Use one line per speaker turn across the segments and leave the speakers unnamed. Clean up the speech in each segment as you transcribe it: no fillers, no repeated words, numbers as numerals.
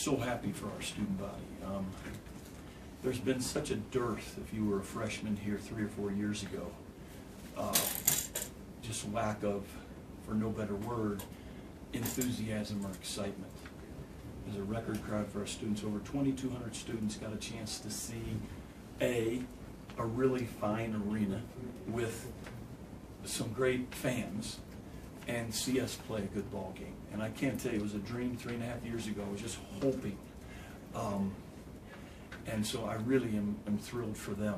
so happy for our student body. There's been such a dearth, if you were a freshman here 3 or 4 years ago, just lack of, for no better word, enthusiasm or excitement. There's a record crowd for our students. Over 2,200 students got a chance to see a really fine arena with some great fans and see us play a good ball game. And I can't tell you, it was a dream 3.5 years ago. I was just hoping. And so I really am thrilled for them.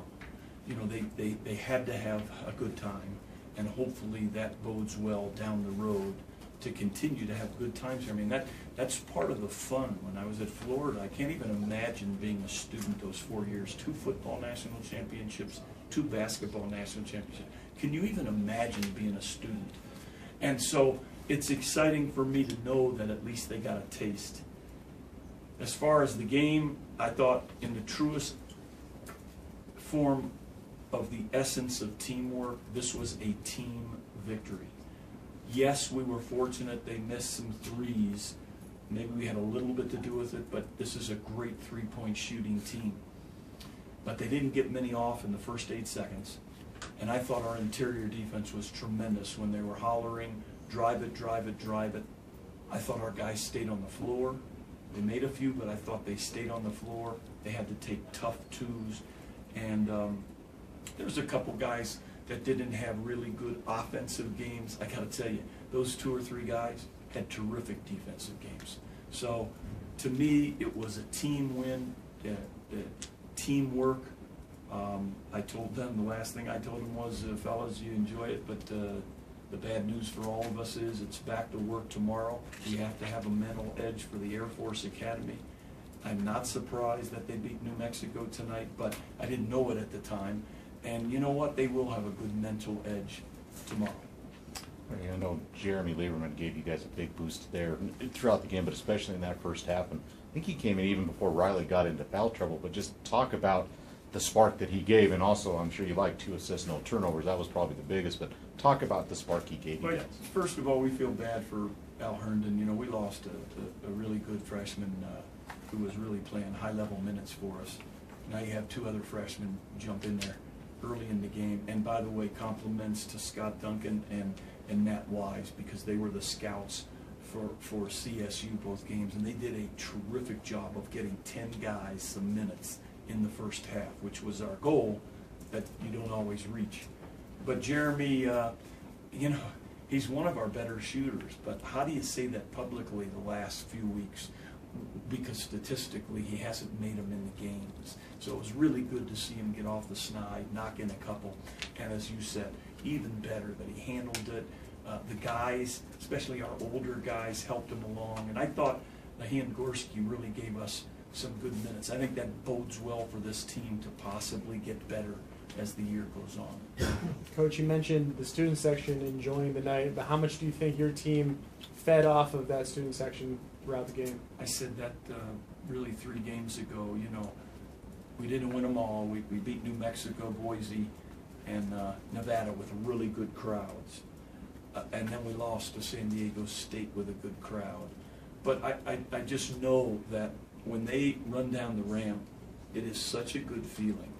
You know, they had to have a good time, and hopefully that bodes well down the road to continue to have good times here. I mean, that's part of the fun. When I was at Florida, I can't even imagine being a student those 4 years. 2 football national championships, 2 basketball national championships. Can you even imagine being a student? And so it's exciting for me to know that at least they got a taste. As far as the game, I thought in the truest form of the essence of teamwork, this was a team victory. Yes, we were fortunate they missed some threes. Maybe we had a little bit to do with it, but this is a great three-point shooting team. But they didn't get many off in the first 8 seconds. And I thought our interior defense was tremendous when they were hollering, drive it, drive it, drive it. I thought our guys stayed on the floor. They made a few, but I thought they stayed on the floor. They had to take tough twos. And there's a couple guys that didn't have really good offensive games. I got to tell you, those 2 or 3 guys had terrific defensive games. So to me, it was a team win, teamwork. I told them, the last thing I told them was, fellas, you enjoy it, but the bad news for all of us is it's back to work tomorrow. We have to have a mental edge for the Air Force Academy. I'm not surprised that they beat New Mexico tonight, but I didn't know it at the time. And you know what? They will have a good mental edge tomorrow.
I know Jeremy Lieberman gave you guys a big boost there throughout the game, but especially in that first half. And I think he came in even before Riley got into foul trouble. But just talk about the spark that he gave, and also I'm sure you like 2 assists, no turnovers. That was probably the biggest. But talk about the spark he gave you guys.
First of all, we feel bad for Al Herndon. You know, we lost a really good freshman who was really playing high-level minutes for us. Now you have 2 other freshmen jump in there early in the game. And by the way, compliments to Scott Duncan and Matt Wise, because they were the scouts for CSU both games, and they did a terrific job of getting 10 guys some minutes in the first half, which was our goal that you don't always reach. But Jeremy, you know, he's one of our better shooters, but how do you say that publicly the last few weeks? Because statistically, he hasn't made them in the games. So it was really good to see him get off the snide, knock in a couple, and as you said, even better that he handled it. The guys, especially our older guys, helped him along, and I thought Nahian Gorski really gave us some good minutes. I think that bodes well for this team to possibly get better as the year goes on.
Coach, you mentioned the student section enjoying the night, but how much do you think your team fed off of that student section throughout the game?
I said that really 3 games ago. You know, we didn't win them all. We beat New Mexico, Boise, and Nevada with really good crowds. And then we lost to San Diego State with a good crowd. But I just know that when they run down the ramp, it is such a good feeling.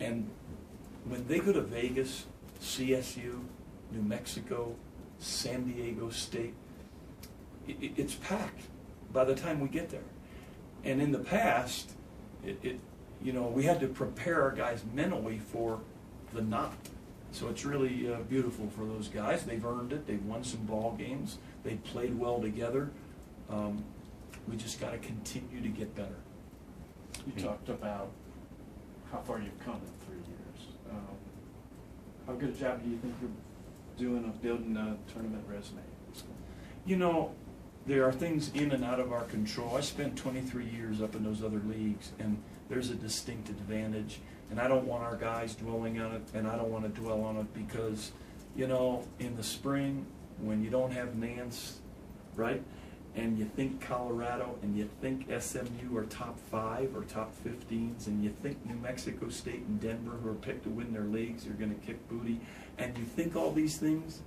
And when they go to Vegas, CSU, New Mexico, San Diego State, it's packed by the time we get there. And in the past, you know, we had to prepare our guys mentally for the not. So it's really beautiful for those guys. They've earned it. They've won some ball games. They played well together. We just got to continue to get better.
You talked about how far you've come in 3 years. How good a job do you think you're doing of building a tournament resume?
You know, there are things in and out of our control. I spent 23 years up in those other leagues, and there's a distinct advantage. And I don't want our guys dwelling on it, and I don't want to dwell on it because, you know, in the spring, when you don't have Nance, right, and you think Colorado and you think SMU are top 5 or top 15s, and you think New Mexico State and Denver, who are picked to win their leagues, are going to kick booty, and you think all these things,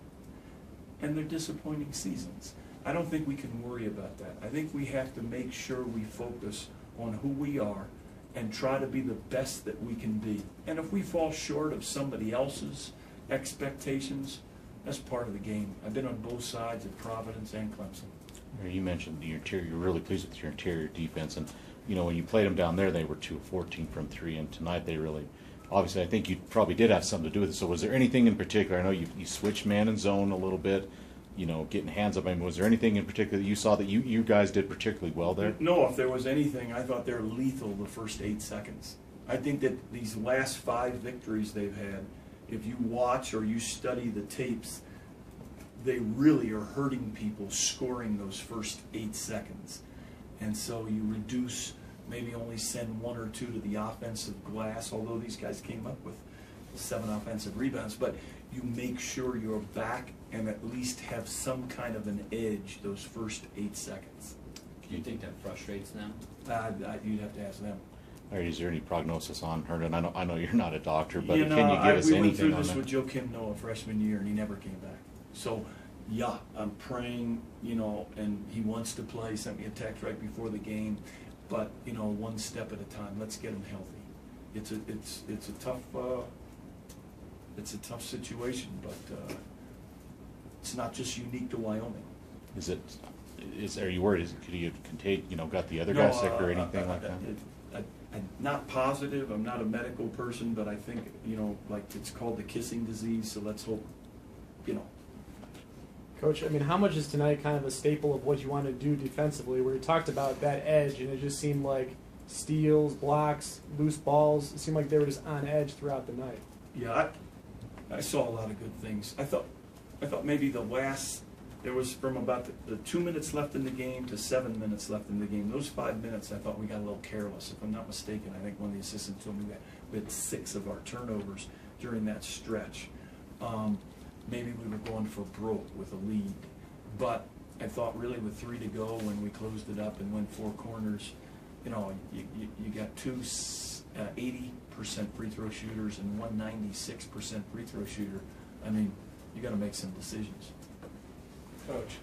and they're disappointing seasons. I don't think we can worry about that. I think we have to make sure we focus on who we are and try to be the best that we can be. And if we fall short of somebody else's expectations, that's part of the game. I've been on both sides at Providence and Clemson.
You mentioned your interior. You're really pleased with your interior defense, and when you played them down there, they were 2 of 14 from 3, and tonight they really, obviously, I think you probably did have something to do with it. So, was there anything in particular? I know you switched man and zone a little bit, getting hands up. I mean, was there anything in particular that you saw that you guys did particularly well there?
No, if there was anything, I thought they're lethal the first 8 seconds. I think that these last 5 victories they've had, if you watch or you study the tapes, they really are hurting people scoring those first 8 seconds. And so you reduce, maybe only send 1 or 2 to the offensive glass, although these guys came up with 7 offensive rebounds. But you make sure you're back and at least have some kind of an edge those first 8 seconds.
Do you think that frustrates them?
You'd have to ask them.
All right, is there any prognosis on Herndon? I know you're not a doctor, but
You
can
know,
you give us
we went
anything
through
on
this
that?
with Joe Kim Noah freshman year, and he never came back. So, yeah, I'm praying, and he wants to play. He sent me a text right before the game, but 1 step at a time. Let's get him healthy. It's a tough situation, but it's not just unique to Wyoming.
Are you worried? Could he have contagion? Got the other guy sick or anything like that?
I'm not positive. I'm not a medical person, but I think like it's called the kissing disease. So let's hope,
Coach, I mean, how much is tonight kind of a staple of what you want to do defensively? Where you talked about that edge, and it just seemed like steals, blocks, loose balls. It seemed like they were just on edge throughout the night.
Yeah, I saw a lot of good things. I thought maybe there was from about the 2 minutes left in the game to 7 minutes left in the game. Those 5 minutes, I thought we got a little careless. If I'm not mistaken, I think one of the assistants told me that we had 6 of our turnovers during that stretch. Maybe we were going for broke with a lead. But I thought really with 3 to go when we closed it up and went 4 corners, you got 2 80% free throw shooters and 196% free throw shooter. I mean, you got to make some decisions.
Coach,